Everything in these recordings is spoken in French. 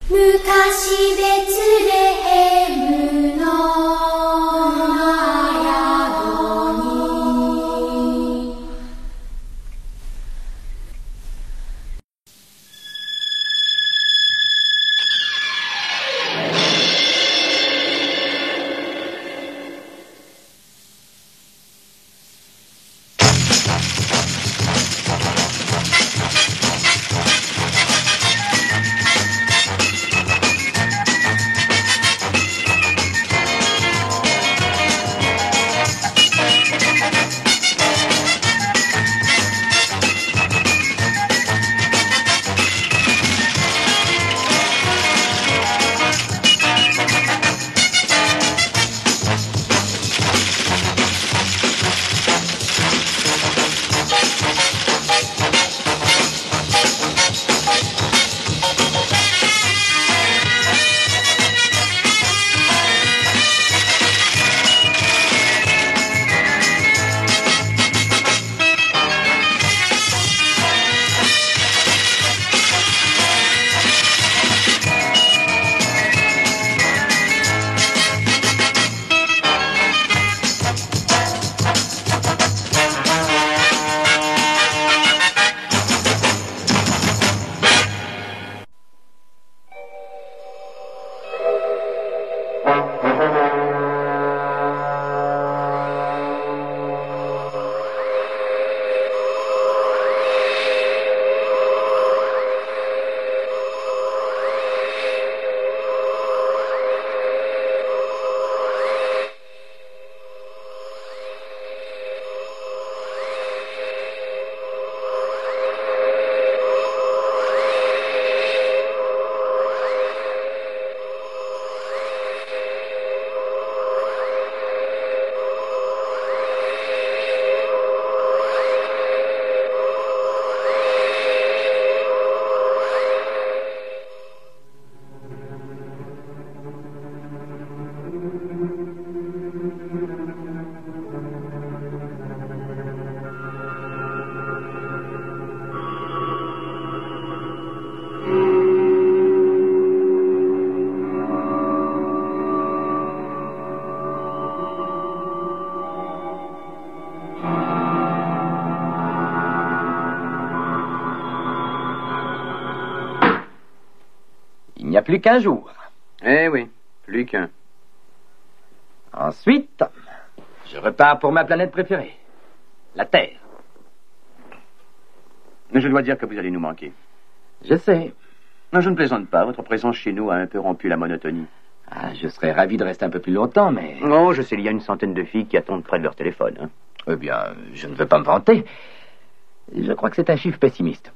昔ベツレヘムの宿にIl n'y a plus qu'un jour. Eh oui, plus qu'un. Ensuite, je repars pour ma planète préférée, la Terre. Mais je dois dire que vous allez nous manquer. Je sais. Non, je ne plaisante pas. Votre présence chez nous a un peu rompu la monotonie. Ah, je serais ravi de rester un peu plus longtemps, mais... Oh, je sais, il y a une centaine de filles qui attendent près de leur téléphone. Hein. Eh bien, je ne veux pas me vanter. Je crois que c'est un chiffre pessimiste.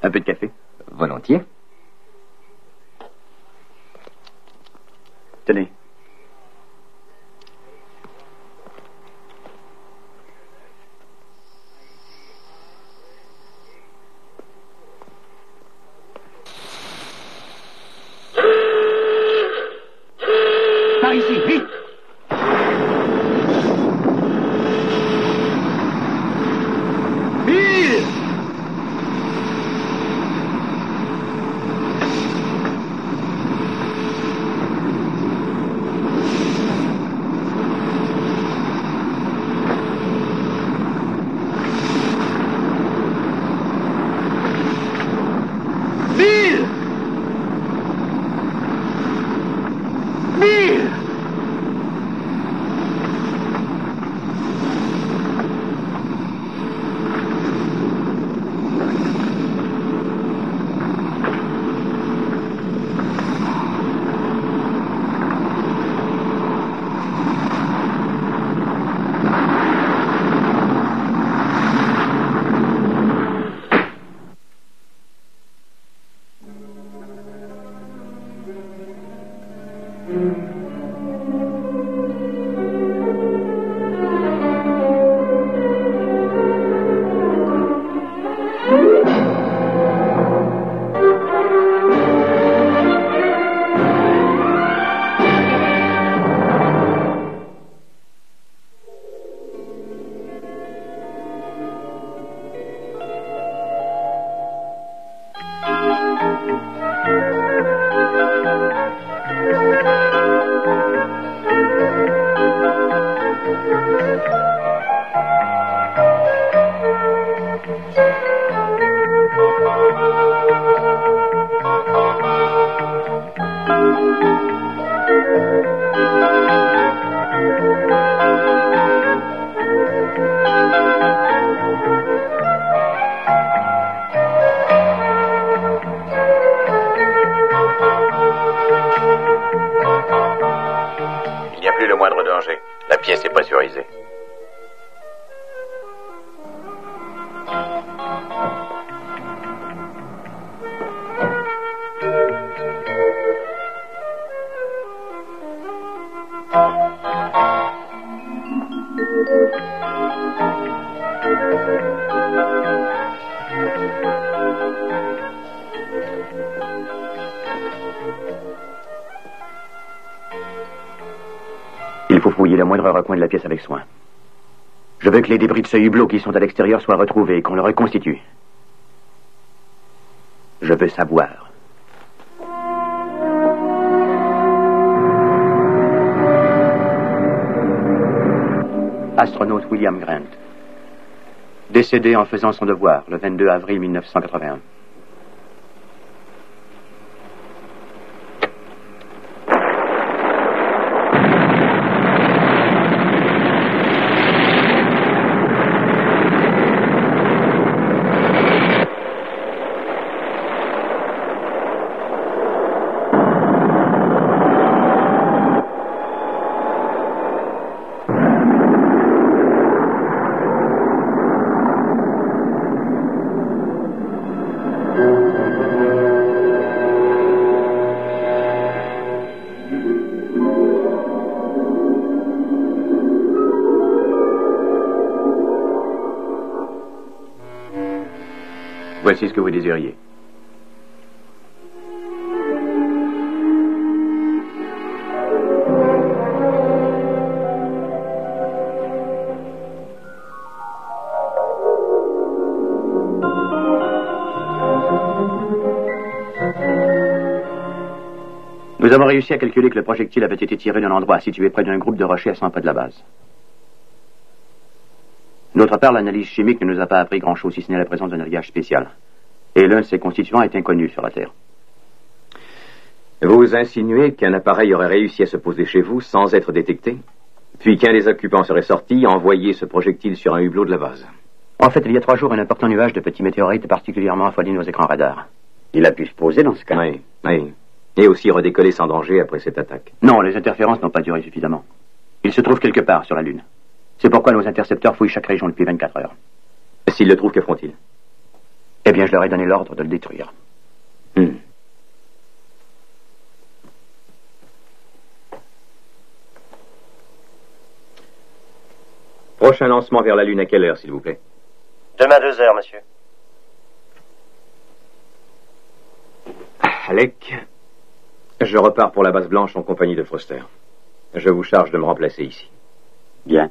Un peu de café? Volontiers. Tenez. Par ici, vite! Bill! La pièce est pressurisée. Il faut fouiller le moindre recoin de la pièce avec soin. Je veux que les débris de ce hublot qui sont à l'extérieur soient retrouvés et qu'on le reconstitue. Je veux savoir. Astronaute William Grant. Décédé en faisant son devoir le 22 avril 1981. Voici ce que vous désiriez. Nous avons réussi à calculer que le projectile avait été tiré d'un endroit situé près d'un groupe de rochers à 100 pas de la base. D'autre part, l'analyse chimique ne nous a pas appris grand-chose, si ce n'est la présence d'un alliage spécial. Et l'un de ses constituants est inconnu sur la Terre. Vous insinuez qu'un appareil aurait réussi à se poser chez vous sans être détecté, puis qu'un des occupants serait sorti et envoyé ce projectile sur un hublot de la base. En fait, il y a 3 jours, un important nuage de petits météorites particulièrement affolé nos écrans radars. Il a pu se poser dans ce cas. Oui. Et aussi redécoller sans danger après cette attaque. Non, les interférences n'ont pas duré suffisamment. Il se trouve quelque part sur la Lune. C'est pourquoi nos intercepteurs fouillent chaque région depuis 24 heures. S'ils le trouvent, que feront-ils? Eh bien, je leur ai donné l'ordre de le détruire. Prochain lancement vers la Lune à quelle heure, s'il vous plaît? Demain 2 heures, monsieur. Alec, je repars pour la base blanche en compagnie de Foster. Je vous charge de me remplacer ici. Bien.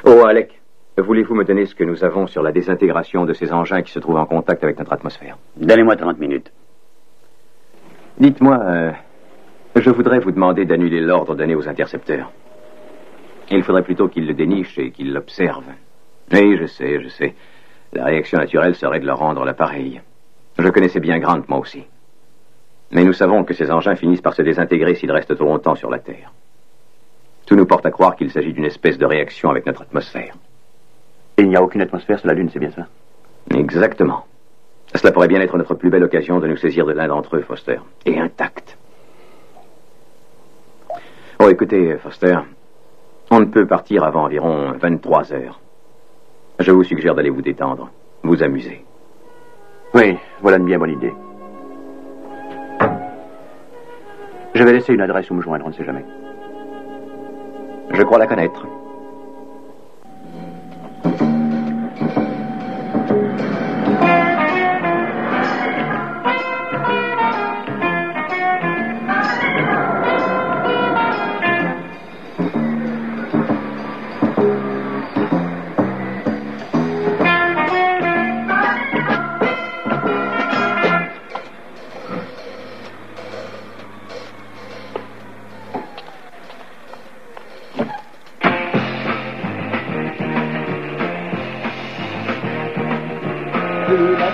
Oh, Alec, voulez-vous me donner ce que nous avons sur la désintégration de ces engins qui se trouvent en contact avec notre atmosphère? Donnez-moi 30 minutes. Dites-moi, je voudrais vous demander d'annuler l'ordre donné aux intercepteurs. Il faudrait plutôt qu'ils le dénichent et qu'ils l'observent. Oui, je sais. La réaction naturelle serait de leur rendre l'appareil. Je connaissais bien Grant, moi aussi. Mais nous savons que ces engins finissent par se désintégrer s'ils restent trop longtemps sur la Terre. Tout nous porte à croire qu'il s'agit d'une espèce de réaction avec notre atmosphère. Et il n'y a aucune atmosphère sur la Lune, c'est bien ça? Exactement. Cela pourrait bien être notre plus belle occasion de nous saisir de l'un d'entre eux, Foster. Et intact. Oh, écoutez, Foster, on ne peut partir avant environ 23 heures. Je vous suggère d'aller vous détendre, vous amuser. Oui, voilà une bien bonne idée. Je vais laisser une adresse où me joindre, on ne sait jamais. Je crois la connaître.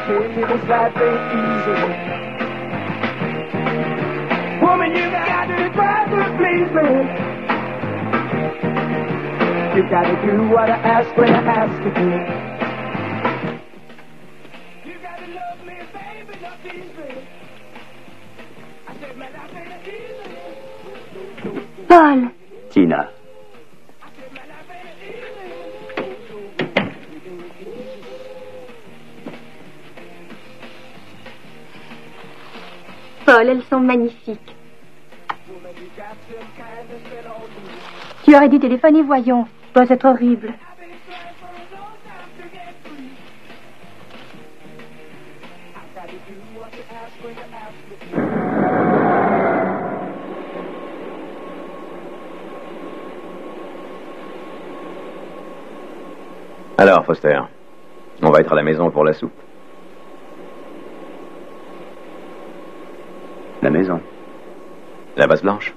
tell you this life ain't easy. Woman, you got to try to please me. You gotta do what I ask when I ask you to. You gotta love me, baby, not tease me. I said, man, I ain't easy. Paul, Tina. Paul, elles sont magnifiques. Tu aurais dû téléphoner, voyons. Ça doit être horrible. Alors, Foster, on va être à la maison pour la soupe. La maison. La base blanche.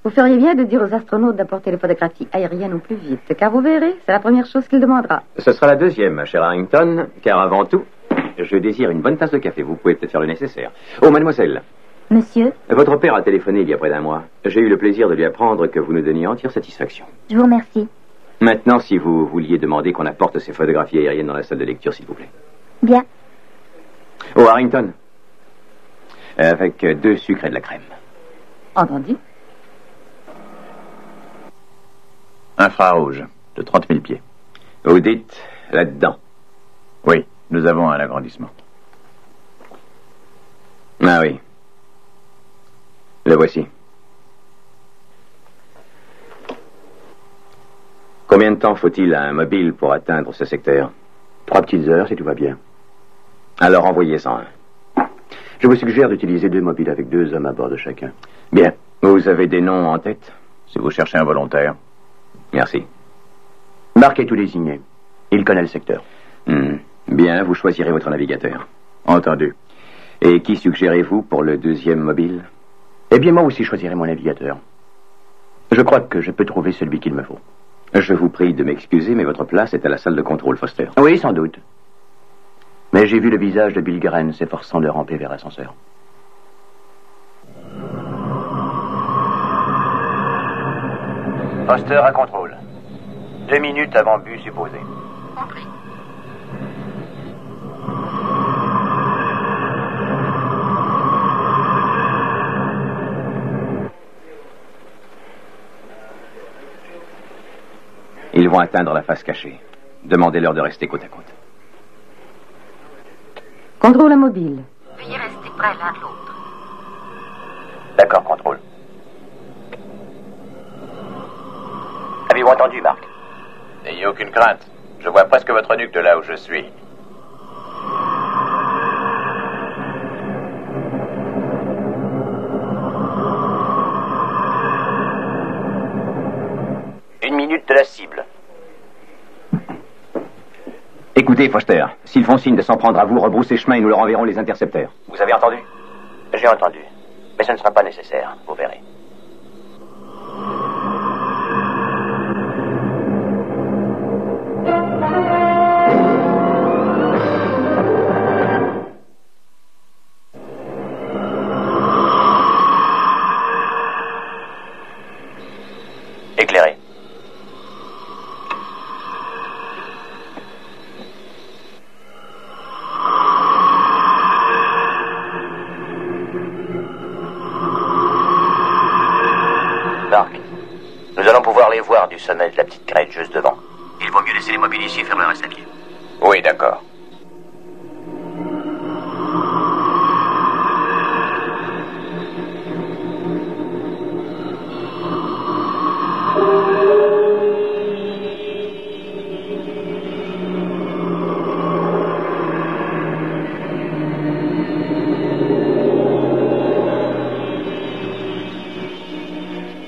Vous feriez bien de dire aux astronautes d'apporter les photographies aériennes au plus vite, car vous verrez, c'est la première chose qu'il demandera. Ce sera la deuxième, ma chère Harrington, car avant tout, je désire une bonne tasse de café. Vous pouvez peut-être faire le nécessaire. Oh, mademoiselle. Monsieur, Votre père a téléphoné il y a près d'un mois. J'ai eu le plaisir de lui apprendre que vous nous donniez entière satisfaction. je vous remercie. Maintenant, si vous vouliez demander qu'on apporte ces photographies aériennes dans la salle de lecture, s'il vous plaît. Bien. Oh, Harrington. Avec 2 sucres et de la crème. Entendu? Infrarouge, de 30 000 pieds. Vous dites là-dedans. Oui, nous avons un agrandissement. Ah oui. Le voici. Combien de temps faut-il à un mobile pour atteindre ce secteur? 3 petites heures, si tout va bien. Alors envoyez-en un. Je vous suggère d'utiliser 2 mobiles avec 2 hommes à bord de chacun. Bien. Vous avez des noms en tête? Si vous cherchez un volontaire. Merci. Marc est tout désigné. Il connaît le secteur. Bien, vous choisirez votre navigateur. Entendu. Et qui suggérez-vous pour le 2e mobile? Eh bien, moi aussi, je choisirai mon navigateur. Je crois que je peux trouver celui qu'il me faut. Je vous prie de m'excuser, mais votre place est à la salle de contrôle, Foster. Oui, sans doute. Mais j'ai vu le visage de Bill Graham s'efforçant de ramper vers l'ascenseur. Foster à contrôle. 2 minutes avant but supposé. Compris. Ils vont atteindre la face cachée. Demandez-leur de rester côte à côte. Contrôle mobile. Veuillez rester près l'un de l'autre. D'accord, contrôle. Avez-vous entendu, Marc? N'ayez aucune crainte. Je vois presque votre nuque de là où je suis. Une minute de la cible. Écoutez, Foster, s'ils font signe de s'en prendre à vous, rebroussez chemin et nous leur enverrons les intercepteurs. Vous avez entendu? J'ai entendu. Mais ce ne sera pas nécessaire, vous verrez. Nous allons pouvoir les voir du sommet de la petite crête juste devant. Il vaut mieux laisser les mobiles ici et faire le reste à pied. Oui, d'accord.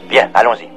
Bien, allons-y.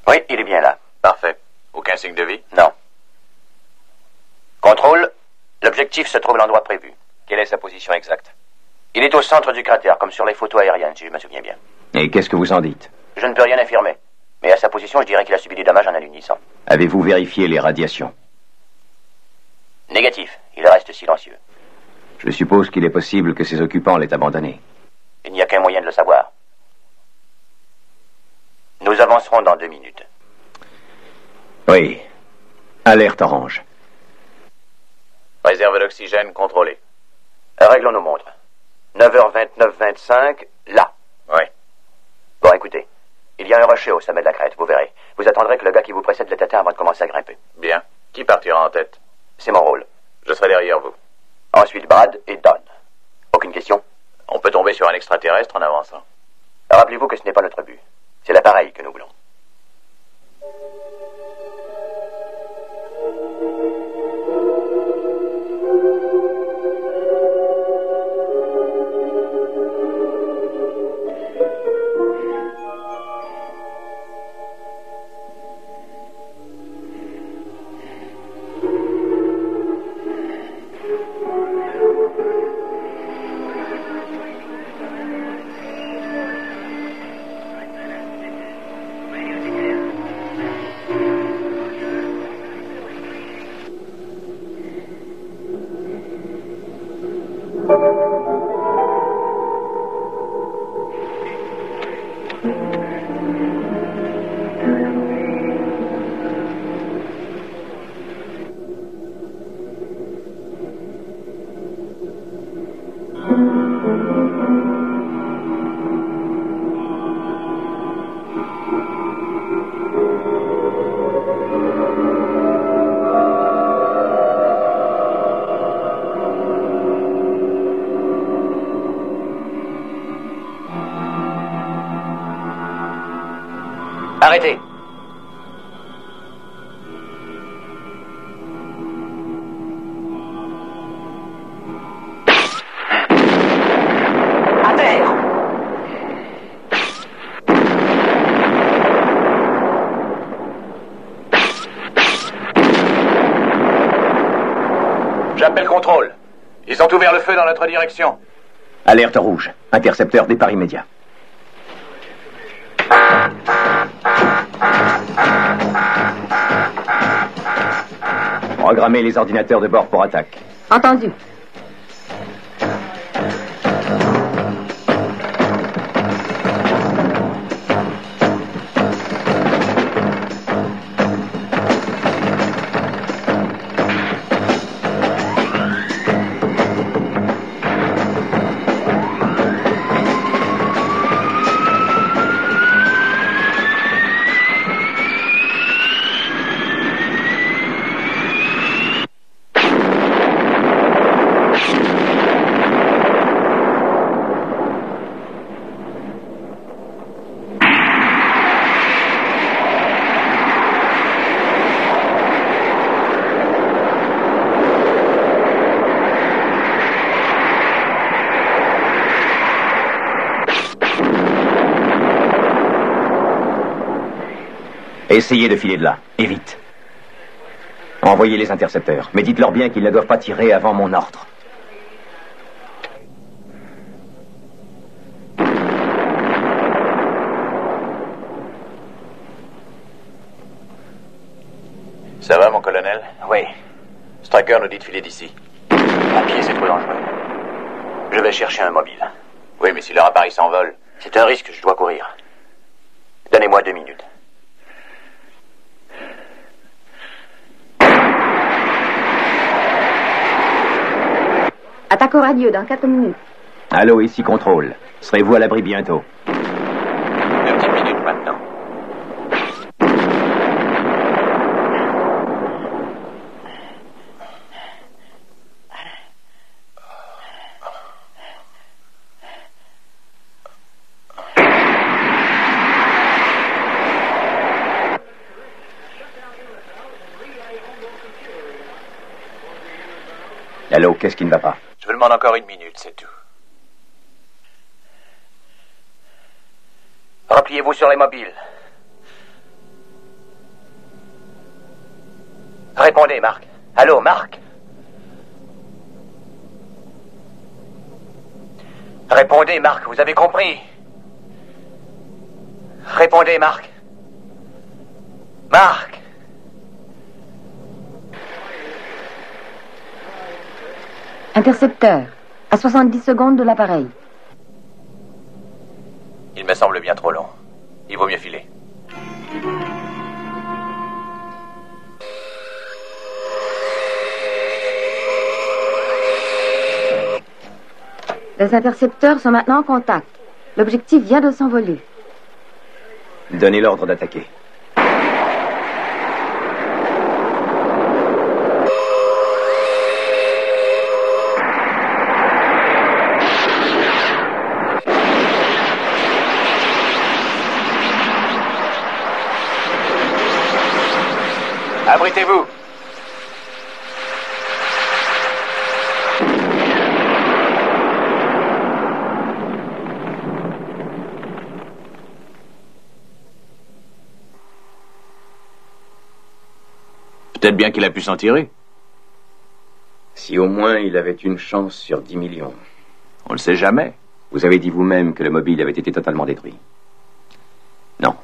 Oui, il est bien là. Parfait. Aucun signe de vie? Non. Contrôle, l'objectif se trouve à l'endroit prévu. Quelle est sa position exacte? Il est au centre du cratère, comme sur les photos aériennes, si je me souviens bien. Et qu'est-ce que vous en dites? Je ne peux rien affirmer. Mais à sa position, je dirais qu'il a subi des dommages en alunissant. Avez-vous vérifié les radiations? Négatif. Il reste silencieux. Je suppose qu'il est possible que ses occupants l'aient abandonné. Il n'y a qu'un moyen de le savoir. Nous avancerons dans 2 minutes. Oui. Alerte orange. Réserve d'oxygène contrôlée. Réglons nos montres. 9h29-25, là. Oui. Bon, écoutez. Il y a un rocher au sommet de la crête, vous verrez. Vous attendrez que le gars qui vous précède l'ait atteint avant de commencer à grimper. Bien. Qui partira en tête? C'est mon rôle. Je serai derrière vous. Ensuite, Brad et Don. Aucune question? On peut tomber sur un extraterrestre en avançant. Rappelez-vous que ce n'est pas notre but. C'est l'appareil que nous voulons. Arrêtez. À terre. J'appelle contrôle. Ils ont ouvert le feu dans notre direction. Alerte rouge. Intercepteur, départ immédiat. Programmez les ordinateurs de bord pour attaque. Entendu. Essayez de filer de là, et vite. Envoyez les intercepteurs, mais dites-leur bien qu'ils ne doivent pas tirer avant mon ordre. Ça va, mon colonel? Oui. Striker nous dit de filer d'ici. À pied, c'est trop dangereux. Je vais chercher un mobile. Oui, mais si leur appareil s'envole... C'est un risque que je dois courir. Donnez-moi 2 minutes. Attaque au radio dans 4 minutes. Allô, ici Contrôle. Serez-vous à l'abri bientôt? 2 petites minutes maintenant. Allô, qu'est-ce qui ne va pas? Je vous demande encore 1 minute, c'est tout. Repliez-vous sur les mobiles. Répondez, Marc. Allô, Marc? Répondez, Marc, vous avez compris? Répondez, Marc. Marc! Intercepteur, à 70 secondes de l'appareil. Il me semble bien trop long. Il vaut mieux filer. Les intercepteurs sont maintenant en contact. L'objectif vient de s'envoler. Donnez l'ordre d'attaquer. Abritez-vous. Peut-être bien qu'il a pu s'en tirer. Si au moins il avait une chance sur 10 millions. On ne sait jamais. Vous avez dit vous-même que le mobile avait été totalement détruit. Non.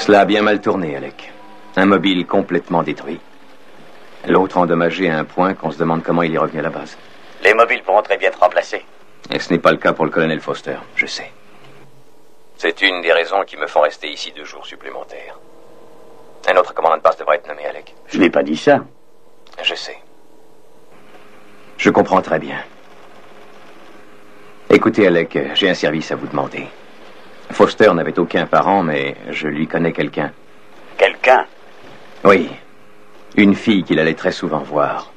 Cela a bien mal tourné, Alec. Un mobile complètement détruit. L'autre endommagé à un point qu'on se demande comment il est revenu à la base. Les mobiles pourront très bien être remplacés. Et ce n'est pas le cas pour le colonel Foster, je sais. C'est une des raisons qui me font rester ici 2 jours supplémentaires. Un autre commandant de base devrait être nommé, Alec. Je n'ai pas dit ça. Je sais. Je comprends très bien. Écoutez, Alec, j'ai un service à vous demander. Foster n'avait aucun parent, mais je lui connais quelqu'un. Quelqu'un? Oui. Une fille qu'il allait très souvent voir.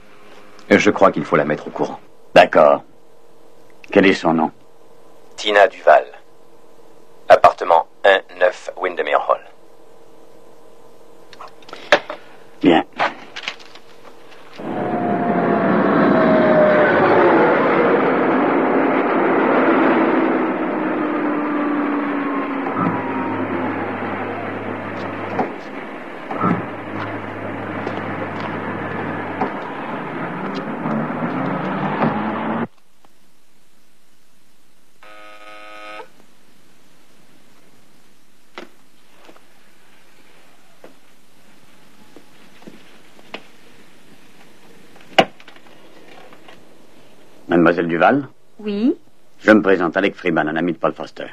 Je crois qu'il faut la mettre au courant. D'accord. Quel est son nom? Tina Duval. Appartement 1-9 Windermere Hall. Bien. Mademoiselle Duval? Oui? Je me présente, Alec Freeman, un ami de Paul Foster.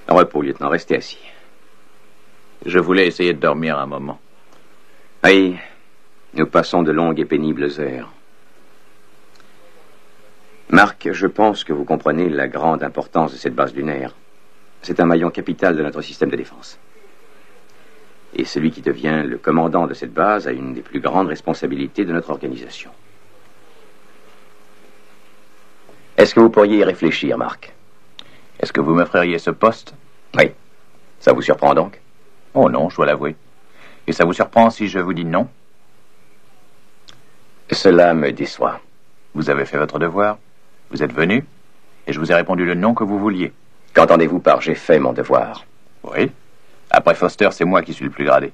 Repos, lieutenant, restez assis. Je voulais essayer de dormir un moment. Oui, nous passons de longues et pénibles heures. Marc, je pense que vous comprenez la grande importance de cette base lunaire. C'est un maillon capital de notre système de défense. Et celui qui devient le commandant de cette base a une des plus grandes responsabilités de notre organisation. Est-ce que vous pourriez y réfléchir, Marc? Est-ce que vous me feriez ce poste? Oui. Ça vous surprend donc? Oh non, je dois l'avouer. Et ça vous surprend si je vous dis non? Cela me déçoit. Vous avez fait votre devoir. Vous êtes venu. Et je vous ai répondu le non que vous vouliez. Qu'entendez-vous par « j'ai fait mon devoir » ? Oui. Après Foster, c'est moi qui suis le plus gradé.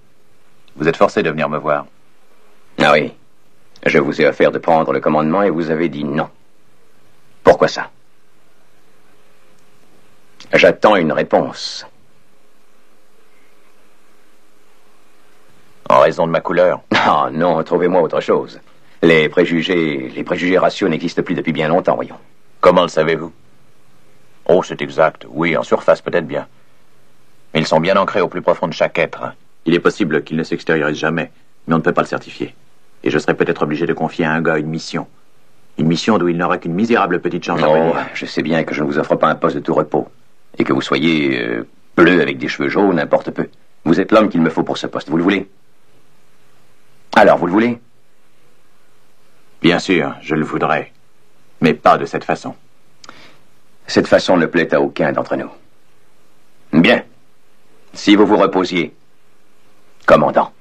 Vous êtes forcé de venir me voir. Ah oui. Je vous ai offert de prendre le commandement et vous avez dit non. Pourquoi ça? J'attends une réponse. En raison de ma couleur? Ah non, trouvez-moi autre chose. Les préjugés raciaux n'existent plus depuis bien longtemps, voyons. Comment le savez-vous? Oh, c'est exact. Oui, en surface peut-être bien. Mais ils sont bien ancrés au plus profond de chaque être. Il est possible qu'il ne s'extériorise jamais, mais on ne peut pas le certifier. Et je serais peut-être obligé de confier à un gars une mission. Une mission d'où il n'aura qu'une misérable petite chance à Non, venir. je sais bien que je ne vous offre pas un poste de tout repos. Et que vous soyez bleu avec des cheveux jaunes, n'importe peu. Vous êtes l'homme qu'il me faut pour ce poste. Vous le voulez? Alors, vous le voulez? Bien sûr, je le voudrais. Mais pas de cette façon. Cette façon ne plaît à aucun d'entre nous. Bien. Si vous vous reposiez, commandant.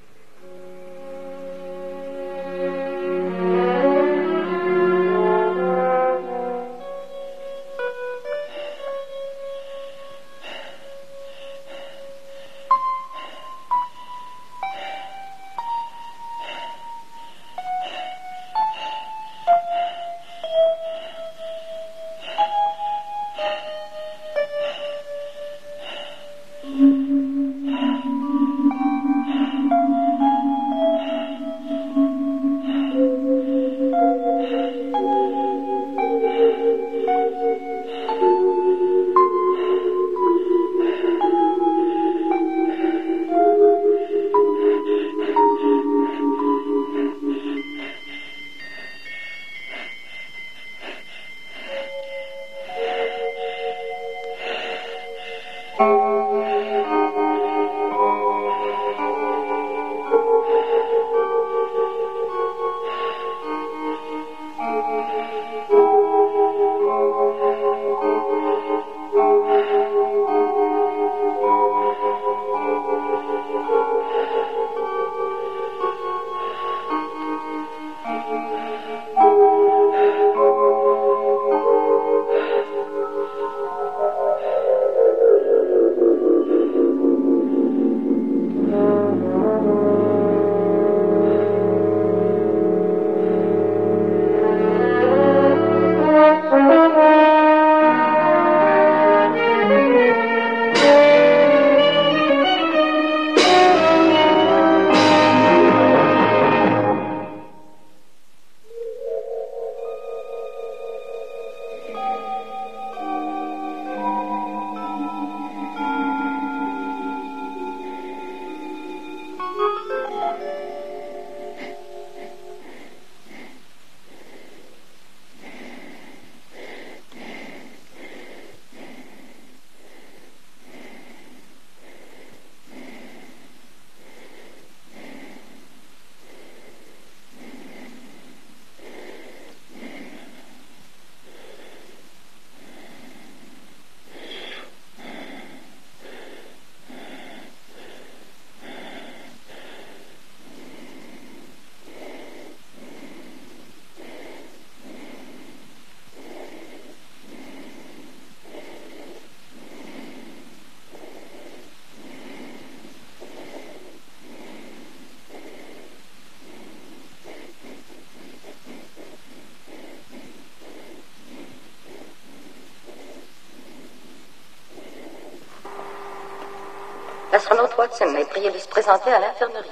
L'astronaute Watson est prié de se présenter à l'infirmerie.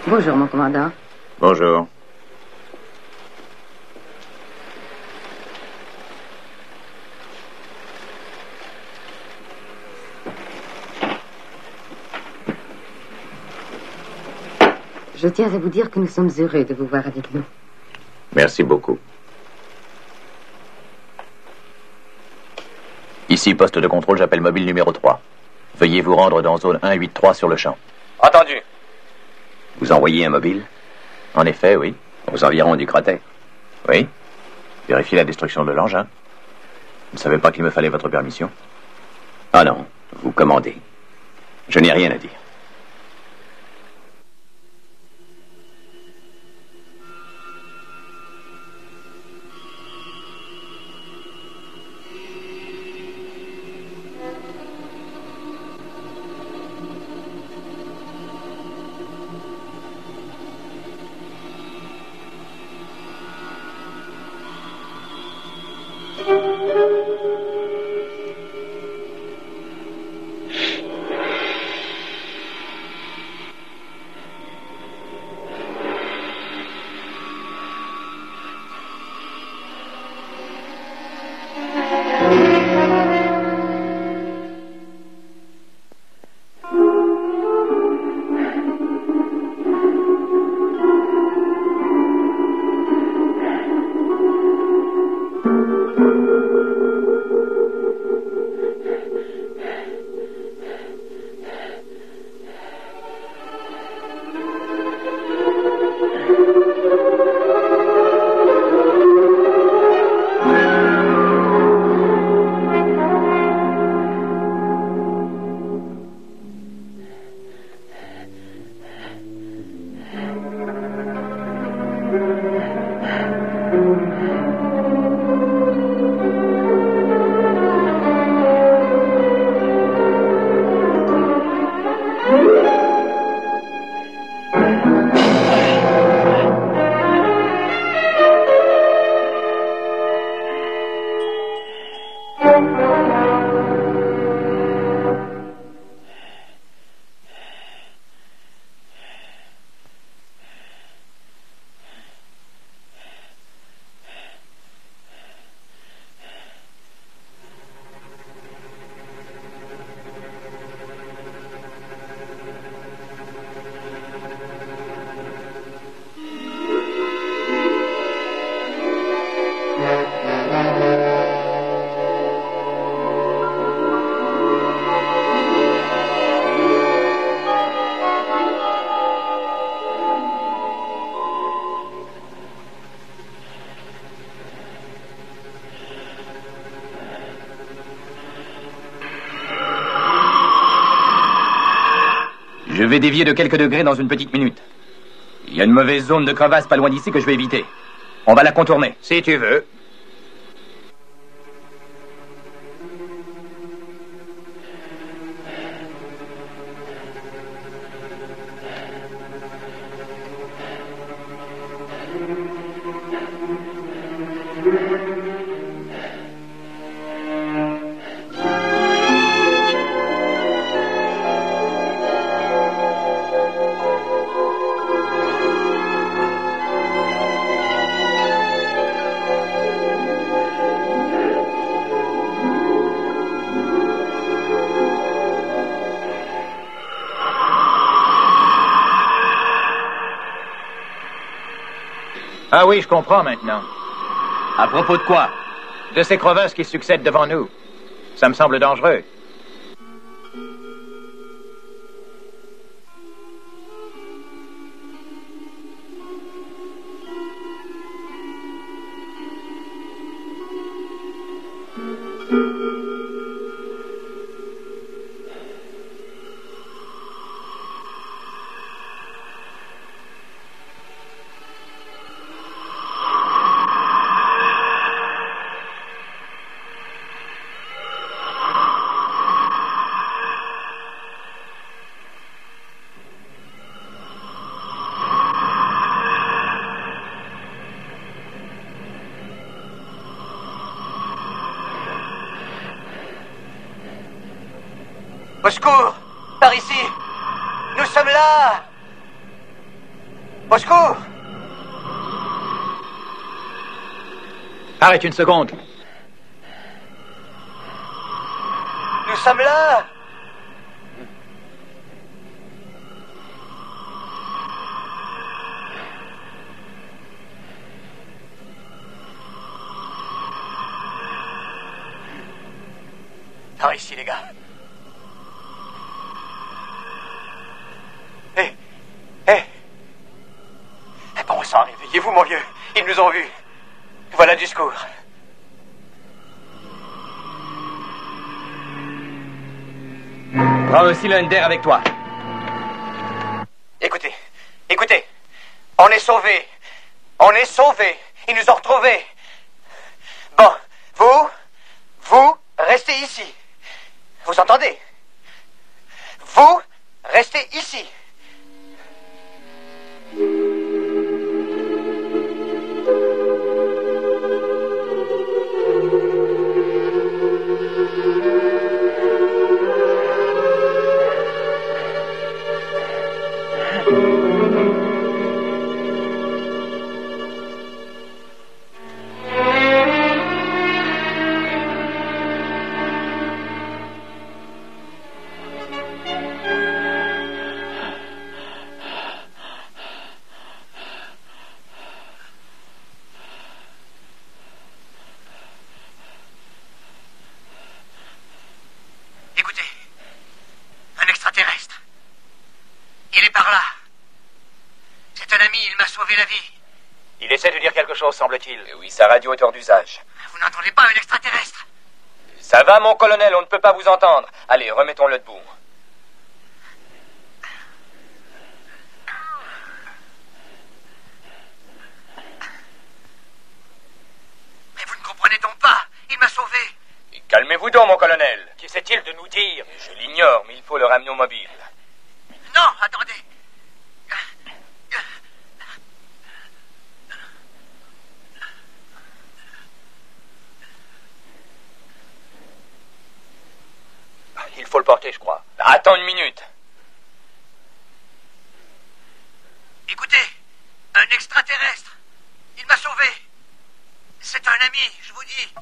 Bonjour, mon commandant. Bonjour. Je tiens à vous dire que nous sommes heureux de vous voir avec nous. Merci beaucoup. Ici, poste de contrôle, j'appelle mobile numéro 3. Veuillez vous rendre dans zone 183 sur le champ. Entendu. Vous envoyez un mobile? En effet, oui. Aux environs du cratère? Oui. Vérifiez la destruction de l'engin. Vous ne savez pas qu'il me fallait votre permission? Ah non, vous commandez. Je n'ai rien à dire. vais dévier de quelques degrés dans une petite minute. Il y a une mauvaise zone de crevasse pas loin d'ici que je vais éviter. On va la contourner. Si tu veux. Ah oui, je comprends maintenant. À propos de quoi? De ces crevasses qui succèdent devant nous. Ça me semble dangereux. Au secours! Par ici! Nous sommes là! Au secours! Arrête une seconde. Nous sommes là! Par ici, les gars. Bon sang, réveillez-vous, mon vieux. Ils nous ont vus. Voilà du secours. Prends un cylinder avec toi. Écoutez. On est sauvés. Ils nous ont retrouvés. Bon, vous, restez ici. Vous entendez? Vous, restez ici. Écoutez, un extraterrestre. Il est par là. C'est un ami, il m'a sauvé la vie. Il essaie de dire quelque chose, semble-t-il. Oui, sa radio est hors d'usage. Vous n'entendez pas un extraterrestre? Ça va, mon colonel, on ne peut pas vous entendre. Allez, remettons-le debout. Mais vous ne comprenez donc pas. Il m'a sauvé. Calmez-vous donc, mon colonel. Qu'essaie-t-il de nous dire? Je l'ignore, mais il faut le ramener au mobile. Non, attendez. Il faut le porter, je crois. Attends une minute. Écoutez, un extraterrestre. Il m'a sauvé. C'est un ami, je vous dis.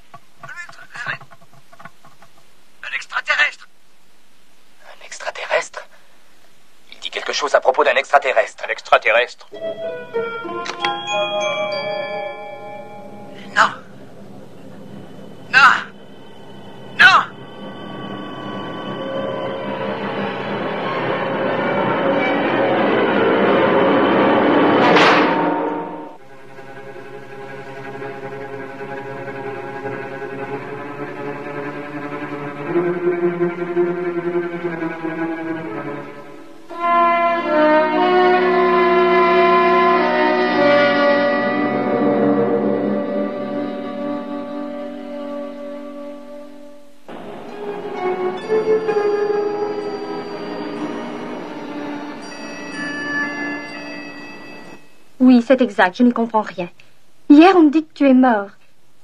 Un extraterrestre. Un extraterrestre? Il dit quelque chose à propos d'un extraterrestre. Un extraterrestre? Non. Non. Non. Oui, c'est exact, je n'y comprends rien. Hier, on me dit que tu es mort.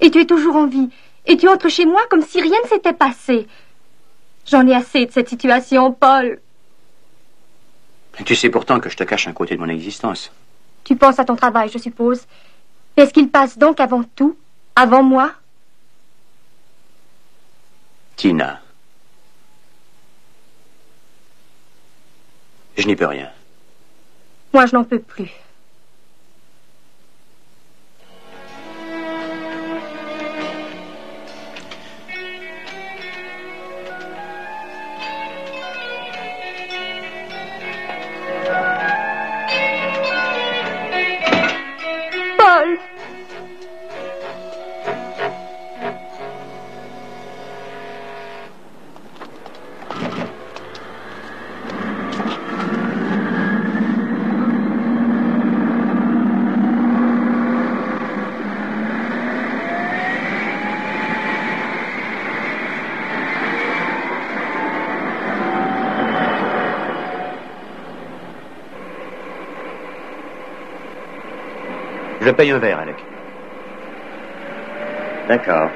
Et tu es toujours en vie. Et tu entres chez moi comme si rien ne s'était passé. J'en ai assez de cette situation, Paul. Tu sais pourtant que je te cache un côté de mon existence. Tu penses à ton travail, je suppose. Est-ce qu'il passe donc avant tout? Avant moi? Tina. Je n'y peux rien. Moi, je n'en peux plus. Paul! Je paye un verre, Alec. D'accord.